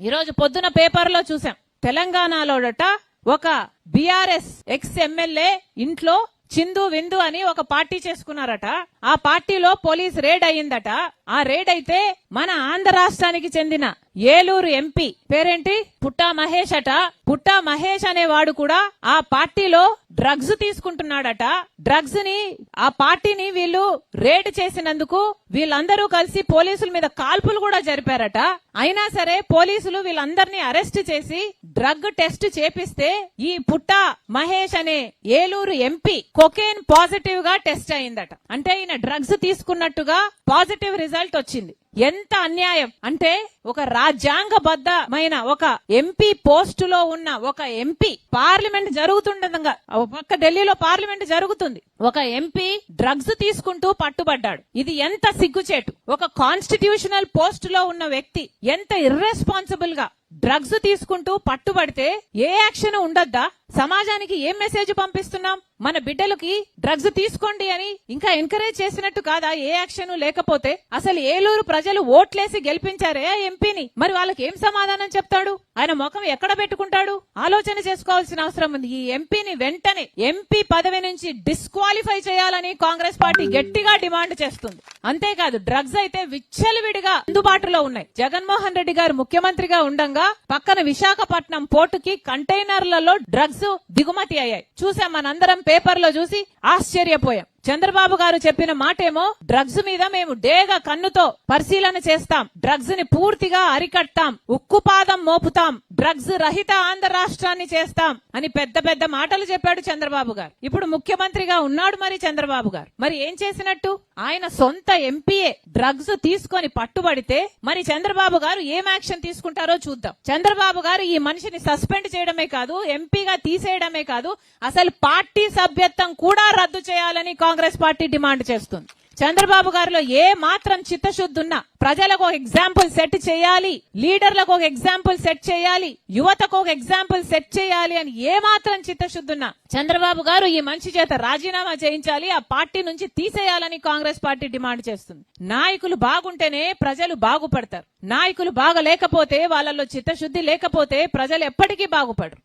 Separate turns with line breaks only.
ఈరోజు పొద్దున పేపర్లో చూసాం. తెలంగాణలోడట ఒక బీఆర్ఎస్ ఎక్స్ ఎమ్మెల్యే ఇంట్లో చిందు విందు అని ఒక పార్టీ చేసుకున్నారట. ఆ పార్టీలో పోలీస్ రేడ్ అయ్యిందట. ఆ రేడ్ అయితే మన ఆంధ్ర రాష్ట్రానికి చెందిన ఏలూరు ఎంపీ పేరేంటి పుట్టా మహేష్ అట. పుట్టా మహేష్ అనేవాడు కూడా ఆ పార్టీలో డ్రగ్స్ తీసుకుంటున్నాడట. డ్రగ్స్ ని ఆ పార్టీని వీళ్ళు రేడ్ చేసినందుకు వీళ్ళందరూ కలిసి పోలీసుల మీద కాల్పులు కూడా జరిపారట. అయినా సరే పోలీసులు వీళ్ళందరినీ అరెస్ట్ చేసి డ్రగ్ టెస్ట్ చేపిస్తే ఈ పుట్టా మహేష్ అనే ఏలూరు ఎంపీ కొకేన్ పాజిటివ్ గా టెస్ట్ అయిందట. అంటే ఈయన డ్రగ్స్ తీసుకున్నట్టుగా పాజిటివ్ రిజల్ట్ వచ్చింది. ఎంత అన్యాయం అంటే ఒక రాజ్యాంగబద్ధమైన ఒక ఎంపీ పోస్టులో ఉన్న ఒక ఎంపీ పార్లమెంట్ జరుగుతుండగా పక్క ఢిల్లీలో పార్లమెంట్ జరుగుతుంది. ఒక ఎంపీ డ్రగ్స్ తీసుకుంటూ పట్టుబడ్డాడు. ఇది ఎంత సిగ్గుచేటు. ఒక కాన్స్టిట్యూషనల్ పోస్ట్ లో ఉన్న వ్యక్తి ఎంత ఇర్రెస్పాన్సిబుల్ గా డ్రగ్స్ తీసుకుంటూ పట్టుబడితే ఏ యాక్షన్ ఉండద్దా? సమాజానికి ఏం మెసేజ్ పంపిస్తున్నాం? మన బిడ్డలకి డ్రగ్స్ తీసుకోండి అని ఇంకా ఎంకరేజ్ చేసినట్టు కాదా? ఏ యాక్షన్ లేకపోతే అసలు ఏలూరు ప్రజలు ఓట్లేసి గెలిపించారే ఆ ఎంపీని, మరి వాళ్ళకి ఏం సమాధానం చెప్తాడు? ఆయన ముఖం ఎక్కడ పెట్టుకుంటాడు? ఆలోచన చేసుకోవాల్సిన అవసరం ఉంది. ఈ ఎంపీని వెంటనే ఎంపీ పదవి నుంచి డిస్క్వాలిఫై చేయాలని కాంగ్రెస్ పార్టీ గట్టిగా డిమాండ్ చేస్తుంది. అంతేకాదు డ్రగ్స్ అయితే విచ్చలవిడిగా అందుబాటులో ఉన్నాయి. జగన్మోహన్ రెడ్డి గారు ముఖ్యమంత్రిగా ఉండంగా పక్కన విశాఖపట్నం పోర్టుకి కంటైనర్లలో డ్రగ్స్ దిగుమతి అయ్యాయి. చూసాం, మనందరం పేపర్లో చూసి ఆశ్చర్యపోయాం. చంద్రబాబు గారు చెప్పిన మాటేమో డ్రగ్స్ మీద మేము డేగ కన్నుతో పరిశీలన చేస్తాం, డ్రగ్స్ ని పూర్తిగా అరికట్టాం, ఉక్కుపాదం మోపుతాం, డ్రగ్స్ రహిత ఆంధ్ర రాష్ట్రాన్ని చేస్తాం అని పెద్ద పెద్ద మాటలు చెప్పాడు చంద్రబాబు గారు. ఇప్పుడు ముఖ్యమంత్రిగా ఉన్నాడు మరి చంద్రబాబు గారు. మరి ఏం చేసినట్టు? ఆయన సొంత ఎంపీఏ డ్రగ్స్ తీసుకొని పట్టుబడితే మరి చంద్రబాబు గారు ఏం యాక్షన్ తీసుకుంటారో చూద్దాం. చంద్రబాబు గారు ఈ మనిషిని సస్పెండ్ చేయడమే కాదు, ఎంపీగా తీసేయడమే కాదు, అసలు పార్టీ సభ్యత్వం కూడా రద్దు చేయాలని కాంగ్రెస్ పార్టీ డిమాండ్ చేస్తుంది. చంద్రబాబు గారిలో ఏ మాత్రం చిత్తశుద్ధి ఉన్నా ప్రజలకు ఒక ఎగ్జాంపుల్ సెట్ చేయాలి, లీడర్లకు ఒక ఎగ్జాంపుల్ సెట్ చేయాలి, యువతకు ఒక ఎగ్జాంపుల్ సెట్ చేయాలి అని ఏ మాత్రం చిత్తశుద్ధి ఉన్నా చంద్రబాబు గారు ఈ మనిషి చేత రాజీనామా చేయించాలి, ఆ పార్టీ నుంచి తీసేయాలని కాంగ్రెస్ పార్టీ డిమాండ్ చేస్తుంది. నాయకులు బాగుంటేనే ప్రజలు బాగుపడతారు. నాయకులు బాగలేకపోతే, వాళ్ళలో చిత్తశుద్ధి లేకపోతే ప్రజలు ఎప్పటికీ బాగుపడరు.